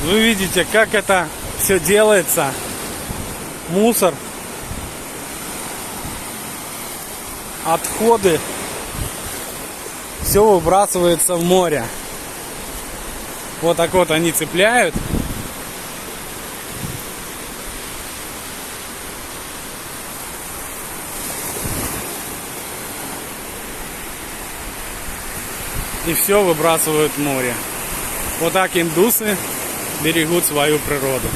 Вы видите, как это все делается. Мусор, отходы, все выбрасывается в море. Вот так вот они цепляют. И все выбрасывают в море. Вот так индусы берегут свою природу.